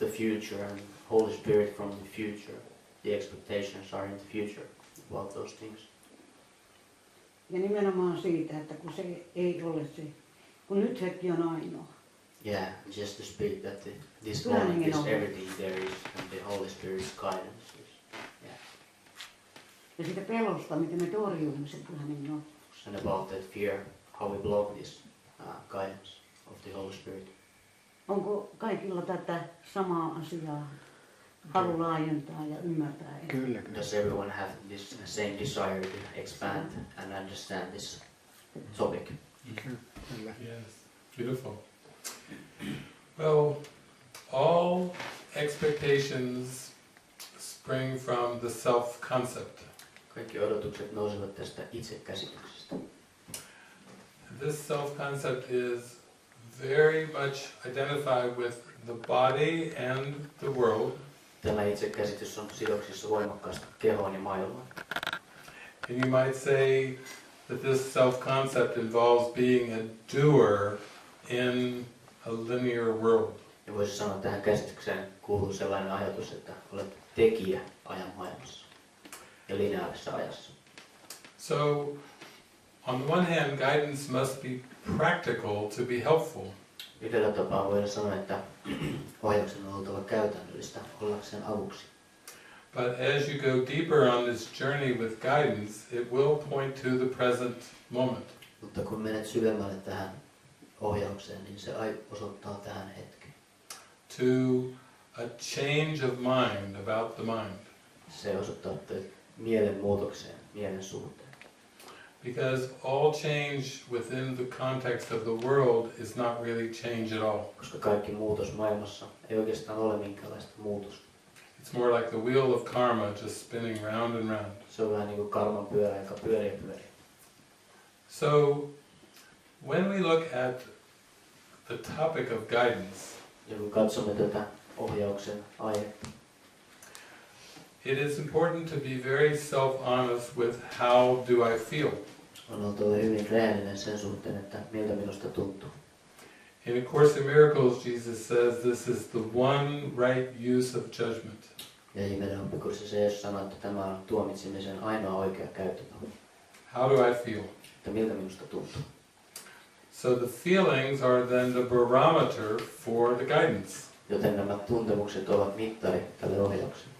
the future and Holy Spirit from the future. The expectations are in the future about those things. Ja nimenomaan siitä, että kun se ei ole se, kun nyt hetki on ainoa. Yeah, just to speak that this moment is everything there is and the Holy Spirit's guidance is. Yeah. Ja siitä pelosta, miten me torjumme sen pyhän no. And about that fear, how we block this guidance of the Holy Spirit. Onko kaikilla tätä samaa asiaa halu laajentaa ja ymmärtää? Kyllä, kyllä. Does everyone have this same desire to expand and understand this topic? Kyllä. Yes, beautiful. Well, all expectations spring from the self-concept. Kaikki odotukset nousevat tästä itsekäsityksestä. This self-concept is very much identified with the body and the world. Tämä itsekäsitys on sidoksissa voimakkaasti kehoon ja maailmaan. And you might say that this self-concept involves being a doer in a linear world. Ja voisi sanoa, että tähän käsitykseen kuuluu sellainen ajatus, että olet tekijä ajan maailmassa ja lineaarisessa ajassa. So, on the one hand, guidance must be practical to be helpful. Yhdellä tapaa voidaan sanoa, että ohjauksen on oltava käytännöllistä ollakseen avuksi. But as you go deeper on this journey with guidance, it will point to the present moment. Mutta kun menet syvemmälle tähän ohjaukseen, niin se osoittaa tähän hetkeen. To a change of mind about the mind. Se osoittaa mielen muutokseen, mielen suhteen. Because all change within the context of the world is not really change at all. Koska kaikki muutos maailmassa ei oikeastaan ole minkäänlaista muutosta. It's more like the wheel of karma just spinning round and round. Se on vähän niin kuin karman pyörä, joka pyörii ja pyörii. So, when we look at the topic of guidance, ja kun katsomme tätä ohjauksen aihetta, it is important to be very self-honest with how do I feel. on oltava hyvin rehellinen sen suhteen, että miltä minusta tuntuu. In A Course in Miracles, Jesus says this is the one right use of judgment. Ja Ihmeen oppikursissa Jeesus sanoi, että tämä on tuomitsemisen ainoa oikea käyttötapa. How do I feel? Että miltä minusta tuntuu. So the feelings are then the barometer for the guidance. Joten nämä tuntemukset ovat mittari tälle ohjaukselle.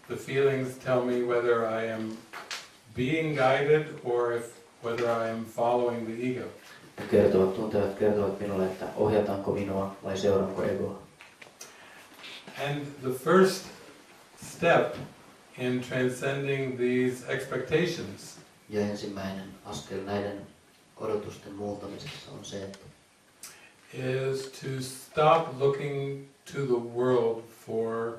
The feelings tell me whether I am being guided or whether I am following the ego. Tuntevat kertovat minulle, että ohjataanko minua vai seuraanko egoa. And the first step in transcending these expectations Ja ensimmäinen askel näiden odotusten muultamisessa on se, että is to stop looking to the world for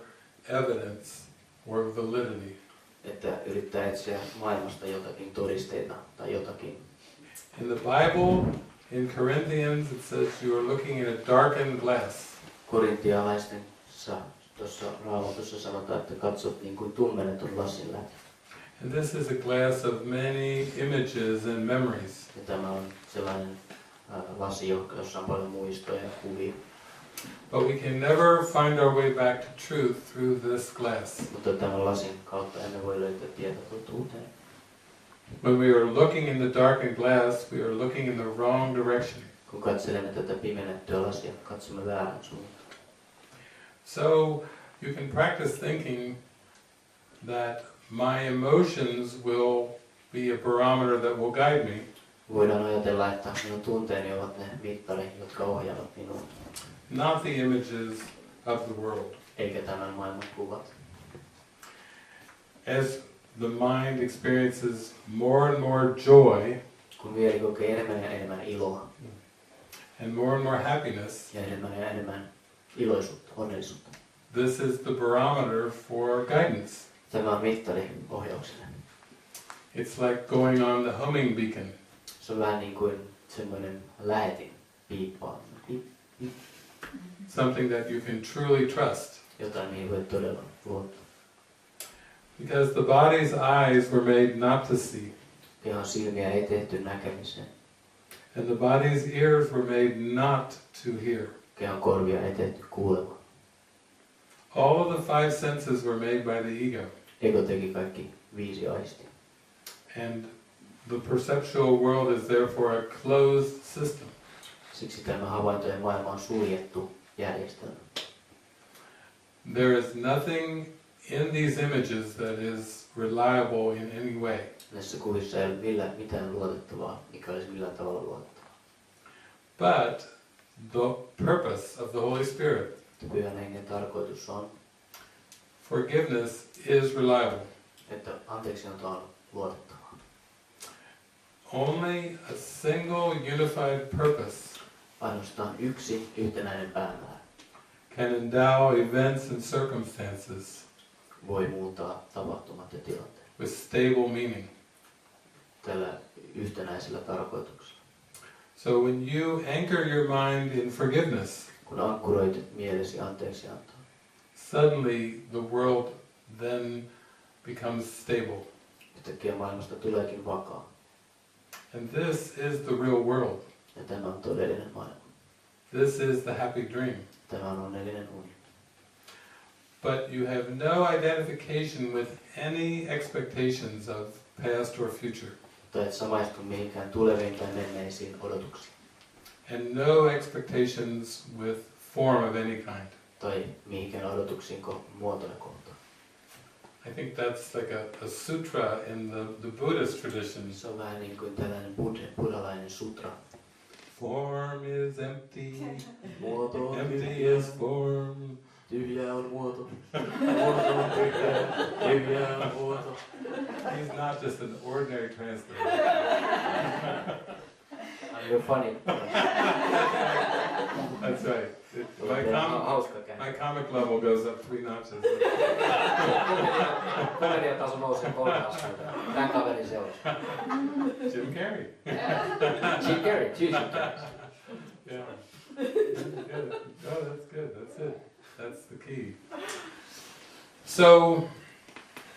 evidence or validity. että yrittää etsiä maailmasta jotakin todisteita tai jotakin. In the Bible, in Corinthians, it says you are looking in a darkened glass. Korintialaisessa tuossa Raamatussa sanotaan, että katsot niin kuin tummennetun lasin läpi. And this is a glass of many images and memories. Ja tämä on sellainen lasi, jossa on paljon muistoja ja kuvia. But we can never find our way back to truth through this glass. Mutta tämän lasin kautta emme voi löytää tietä totuuteen. When we are looking in the darkened glass, we are looking in the wrong direction. Kun katselemme tätä pimennettyä lasia, katsomme väärän suuntaan. So you can practice thinking that my emotions will be a barometer that will guide me. Voidaan ajatella, että minun tunteeni ovat ne mittari, jotka ohjaavat minua. Not the images of the world. Eikä tämän maailman kuvat. As the mind experiences more and more joy Kun mieli kokee enemmän ja enemmän iloa and more happiness, ja enemmän iloisuutta, onnellisuutta. this is the barometer for guidance. Tämä on mittari ohjaukselle. It's like going on the homing beacon. Se on vähän niin kuin semmoinen lähetin piippaa. Something that you can truly trust. Jotain, mihin voi todella luottaa. Because the body's eyes were made not to see. Kehon silmiä ei tehty näkemiseen. And the body's ears were made not to hear. Kehon korvia ei tehty kuulemaan. All of the five senses were made by the ego. Ego teki kaikki 5 aistia. And the perceptual world is therefore a closed system. Siksi tämä havaintojen maailma on suljettu järjestelmä. There is nothing in these images that is reliable in any way. Näissä kuvissa ei ole mitään luotettavaa, mikä olisi millään tavalla luotettavaa. But the purpose of the Holy Spirit, Pyhän hengen tarkoitus on, forgiveness, is reliable. että anteeksianto on luotettavaa. Only a single unified purpose Ainoastaan yksi yhtenäinen päämäärä can endow events and circumstances voi muuttaa tapahtumat ja tilanteet with stable meaning. tällä yhtenäisellä tarkoituksella. So when you anchor your mind in forgiveness, Kun ankkuroit mielesi anteeksiantoon, suddenly the world then becomes stable. yhtäkkiä maailmasta tuleekin vakaa. And this is the real world. Ja tämä on todellinen maailma. This is the happy dream. Tämä on onnellinen uni. But you have no identification with any expectations of past or future. Tai et samaistu mihinkään tuleviin tai menneisiin odotuksiin. And no expectations with form of any kind. Tai mihinkään odotuksiin muotoja kohtaan. I think that's like a sutra in the Buddhist tradition. Se on vähän niin kuin tällainen buddhalainen sutra. Form is empty, Muoto on empty tyhjä, is form. tyhjä on muoto. Muoto on tyhjä, tyhjä on muoto. He's not just an ordinary translator. You're funny. That's right. Hauska My comic level goes up 3 notches. Komediataso nousee 3 astetta. Tän kaverin seurassa. Jim Carrey. Jim Carrey, Jim Carrey. Yeah. That's good. Oh, that's good. That's it. That's the key. So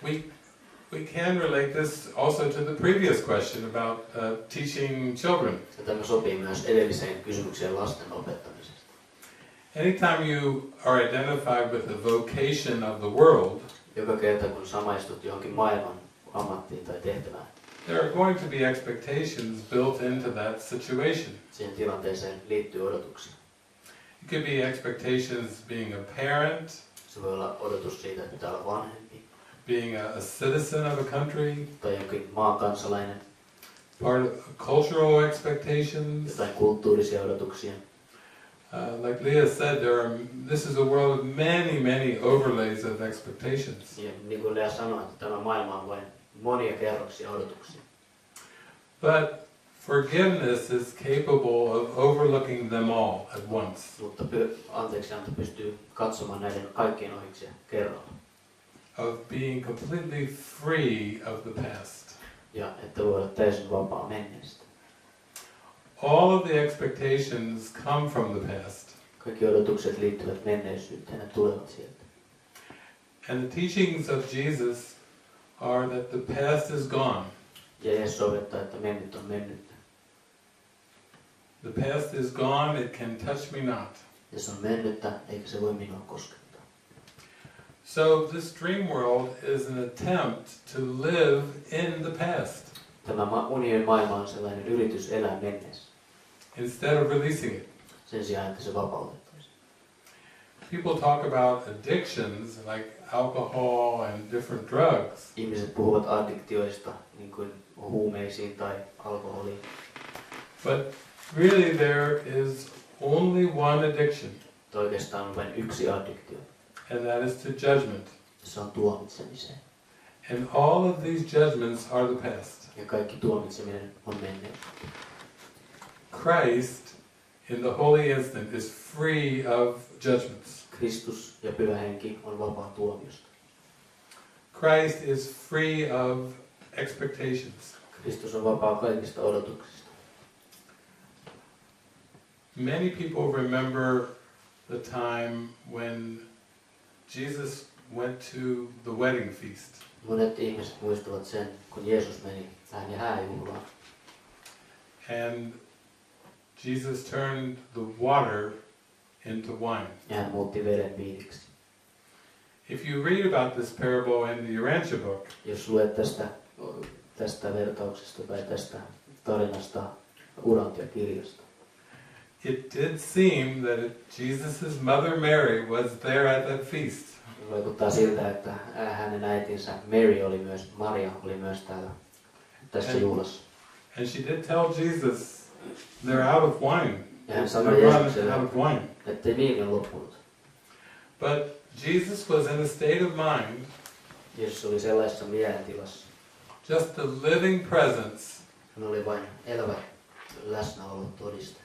we can relate this also to the previous question about teaching children. Ja tämä sopii myös edelliseen kysymykseen lasten opettamisesta. Anytime you are identified with the vocation of the world, Joka kerta kun samaistut johonkin maailman ammattiin tai tehtävään, there are going to be expectations built into that situation. siihen tilanteeseen liittyy odotuksia. It could be expectations being a parent, Se voi olla odotus siitä, että pitää olla vanhempi, being a citizen of a country, tai jokin maan kansalainen, part of cultural expectations. jotain kulttuurisia odotuksia. Like Leah said, this is a world of many overlays of expectations. Ja niin kuin Lea sanoi, että tämä maailma on vain monia kerroksia odotuksia. But forgiveness is capable of overlooking them all at once. Mutta anteeksianto pystyy katsomaan näiden kaikkien ohiksi kerralla. Of being completely free of the past. Ja että voi olla täysin vapaa menneestä. All of the expectations come from the past. Kaikki odotukset liittyvät menneisyyteen ja tulevat sieltä. And the teachings of Jesus are that the past is gone. Ja Jeesus opettaa, että mennyt on mennyttä. The past is gone, it can touch me not. Ja se on mennyttä, eikä se voi minua koskettaa. So this dream world is an attempt to live in the past Tämä unien maailma on sellainen yritys elää menneessä, instead of releasing it. sen sijaan, että se vapautettaisiin. People talk about addictions like alcohol and different drugs. Ihmiset puhuvat addiktioista, niin kuin huumeisiin tai alkoholiin. But really there is only one addiction, Mutta oikeastaan on vain yksi addiktio. and that is to judgment. Se on tuomitsemiseen. And all of these judgments are the past. Ja kaikki tuomitseminen on menneet. Christ, in the holy instant, is free of judgments. Kristus ja Pyhä Henki on vapaa tuomiosta. Christ is free of expectations. Kristus on vapaa kaikista odotuksista. Many people remember the time when Jesus went to the wedding feast. Monet ihmiset muistavat sen, kun Jeesus meni tähän hääjuhlaan. And Jesus turned the water into wine. Ja hän muutti veden viiniksi. If you read about this parable in the Urantia book, Jos luet tästä vertauksesta tai tästä tarinasta Urantia-kirjasta, it did seem that Jesus' mother Mary was there at that feast. vaikuttaa siltä, että hänen äitinsä Maria oli myös täällä tässä juhlassa. And she did tell Jesus, they're out of wine. Ja hän sanoi They're Jeesukselle, out of wine. että viini on loppunut. But Jesus was in a state of mind, Jeesus oli sellaisessa mielentilassa. just a living presence Hän oli vain elävä läsnäolon todiste.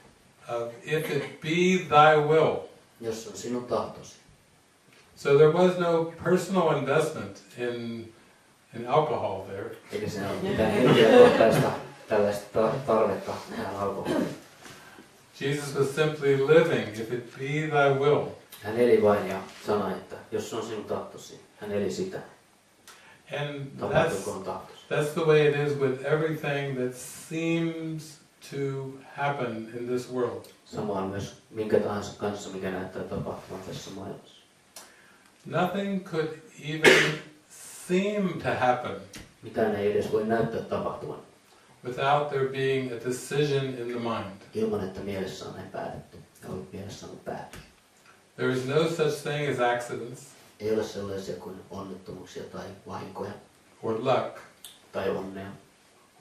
of if it be thy will. Jos on sinun tahtosi. So there was no personal investment in alcohol there. Eikä siinä ole mitään henkilökohtaista tällaista tarvetta tähän alkoholiin. Jesus was simply living, if it be thy will. Hän eli vain ja sanoi, että jos on sinun tahtosi, hän eli sitä. And Tapahtukoon tahtosi. that's the way it is with everything that seems to happen in this world. Sama on myös minkä tahansa kanssa, mikä näyttää tapahtuvan tässä maailmassa. Nothing could even seem to happen Mitään ei edes voi näyttää tapahtuvan, without there being a decision in the mind. ilman että mielessä on näin päätetty. Ja mielessä on päätetty. There is no such thing as accidents Ei ole sellaisia kuin onnettomuuksia tai vahinkoja or luck tai onnea.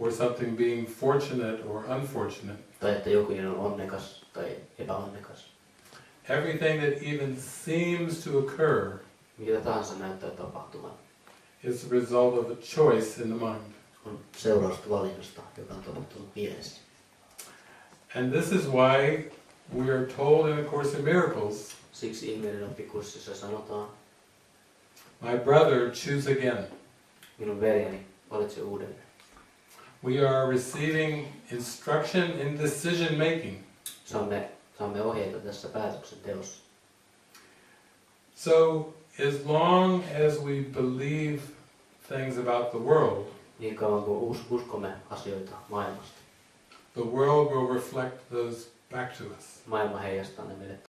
or something being fortunate or unfortunate. Tai että joku on onnekas tai epäonnekas. Everything that even seems to occur Mitä tahansa näyttää tapahtuvan, is the result of a choice in the mind. on seurausta valinnasta, joka on tapahtunut mielessä. And this is why we are told in A Course in Miracles, Siksi ihmeiden oppikurssissa sanotaan, my brother, choose again. minun veljeni, valitse uudelleen. We are receiving instruction in decision making. Saamme ohjeita tässä päätöksenteossa. So as long as we believe things about the world, Niin kauan kuin uskomme asioita maailmasta, the world will reflect those back to us. maailma heijastaa ne meille